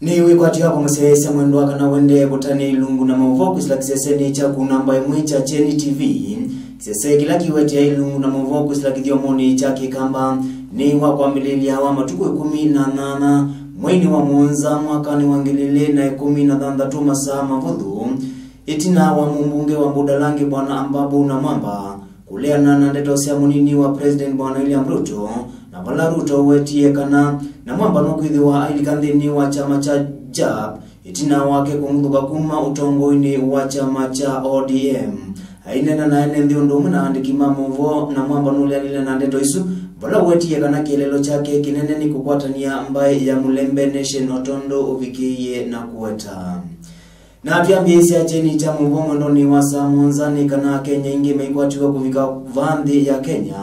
Ni wikwati hapo msese mwendo wakana wende botani ilungu na mavoku sila kiseseni cha kunamba mwicha Cheni TV. Kisese kila kiweti ya ilungu na mavoku sila kithiomoni cha kikamba ni wakwa milili hawa matuku 18 mweni wa muonza mwakani wangilile na 13 masaa mavudhu. Itina wa mbunge wa Budalangi bwana Ambabu na Mwamba kulea na ndeto sia munini wa President bwana William Ruto na bwana Ruto wetie kana na Mwamba nokithiwa ailikandhini wa chama cha JAB itina wake kumuthuka kuma utongoini wa chama cha ODM ainena na ene ndiondomu na andikima muvo na Mwamba nulianile na ndeto isu bwana wetie kana kielelo chake kinene ni kukwatania ambaye ya Mulembe Nation Otondo uvikiye na kuweta. Na pia mbisi ya Cheni cha mvomo ndoni wasa mwanzani kana Kenya ingi meikwatiwa kufika vandhi ya Kenya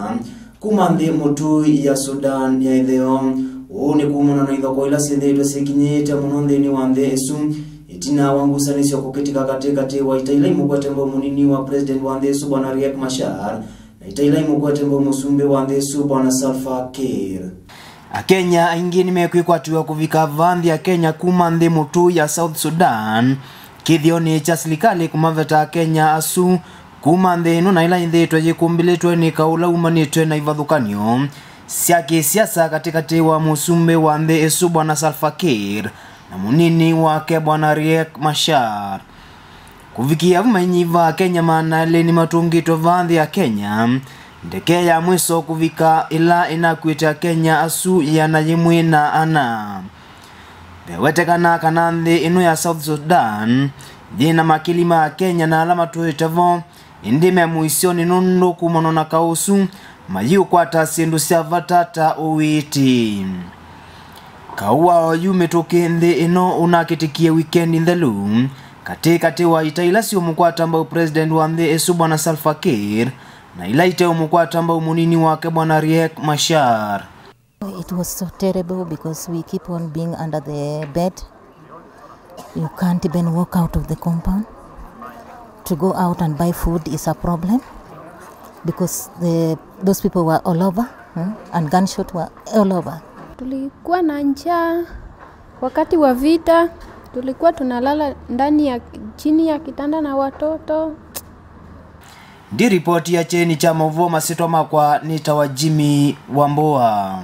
kumandhi mutu ya Sudan ya idheo ni kumuna na idhoko ila sindhito sikinyete munondhini wandhe esu itina wangu sanisi wa kukitika katikati wa itailai mkwatembo munini wa President wandhe esu bwana Riek Machar na itailai mkwatembo musumbe wandhe esu bwana Salva Kiir. Kenya ingi nimekuikwatiwa kufika vandhi ya Kenya kumandhi mutu ya South Sudan kithioni cha serikali kumaveta Kenya asu kumandhe no na ila indhetwe jikumbiletwe ni kaula umanitwe na ivadhukanio sia kisiasa katikati wa musumbe wa ndhe esu bwana Salva Kiir na munini wake bwana Riek Machar kuvikia vumanyiva Kenya maana ile ni matungito vandhi ya Kenya ndeke ya mwiso kuvika ila inakuita Kenya asu ya najimwe na ana wetekana kanandhi inu ya South Sudan dina makilima Kenya na alama tuitavo indime muisioni nundu kumonona kausu mayu kwata sindu sia vatata uwiti kaua yume tokende ino unakitikia weekend in the loom katikati wa itaila sio mkwata ambao President wa ndhe esu bwana Salva Kiir na ilaite mkwata ambao munini wake bwana Riek Machar. It was so terrible because we keep on being under the bed. You can't even walk out of the compound. To go out and buy food is a problem because those people were all over and gunshot were all over. Tulikuwa na njaa wakati wa vita, tulikuwa tunalala ndani ya chini ya kitanda na watoto. Ndi ripoti ya Cheni cha mvoma sitoma kwa nitawa Jimmy Wamboa.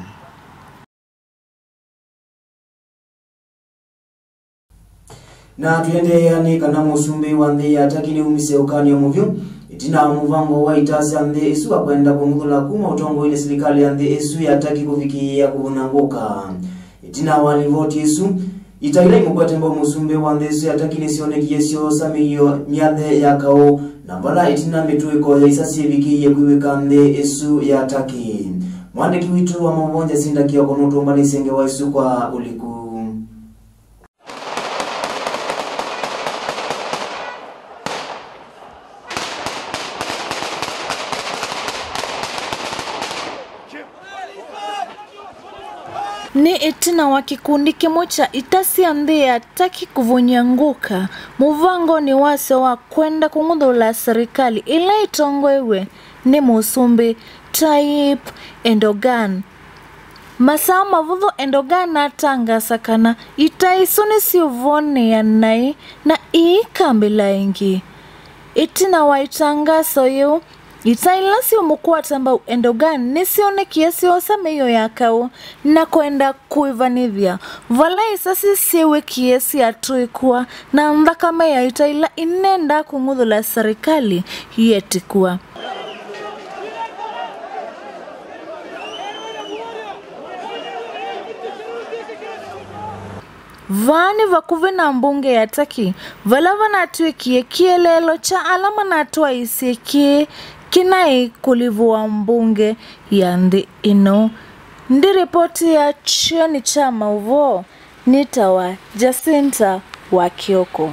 Na tuende yani kana musumbi wandhi ya takini umise ukani ya muvyo itina muvango wa itasi andhe esu wa kwenda kumudhula kuma utongo ile serikali ya andhe esu ya taki kufikia kuvunangoka itina walivoti esu itaila imukwatembo musumbi wandhe esu ya takini sione kiyesio samiyo miadhe ya kao na bala itina mituiko ya isasi vikiye kuiweka andhe esu ya taki mwande kiwitu wa mavonja sinda kia konutu mbani senge wa esu kwa uliku. Ni itina wa kikundi kimocha itasi andhe ya taki kuvunyanguka muvango ni wase wa kwenda kungudhula serikali ila itongwewe ni musumbi Tayyip Erdogan. Masaa mavudho Erdogan na tanga sakana itaisuni siuvone ya nai na ii kambila ingi itina wa itangaso yu itailasi umukwata ambao Erdogan nisione kiasi osameyo yakao na kwenda kuivanivya vala isasi siwe kiasi atuikuwa na mdhakama ya itaila inenda kungudhula serikali yetikuwa. Vani vakuve na mbunge ya taki valava na tuikie kielelo cha alama na tuwa isikie kinai kulivu wa mbunge ya ndi ino. Ndi ripoti ya Cheni cha mauvo nitawa Jacinta wa Kioko.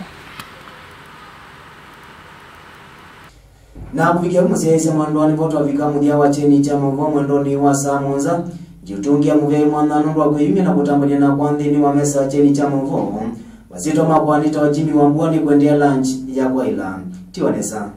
Na kufikia msiyaisi mwandwani voto wa vika mudia wa Cheni cha mauvo mwendoni wa saa monza jiutungia muvei mwananu wa kuhimia na kutambania na kuandhini wa mesa wa Cheni cha mauvo wasito makwani tawa Jimmy Wambua ni kuendea lunch ya kwa ila Tiwanesa.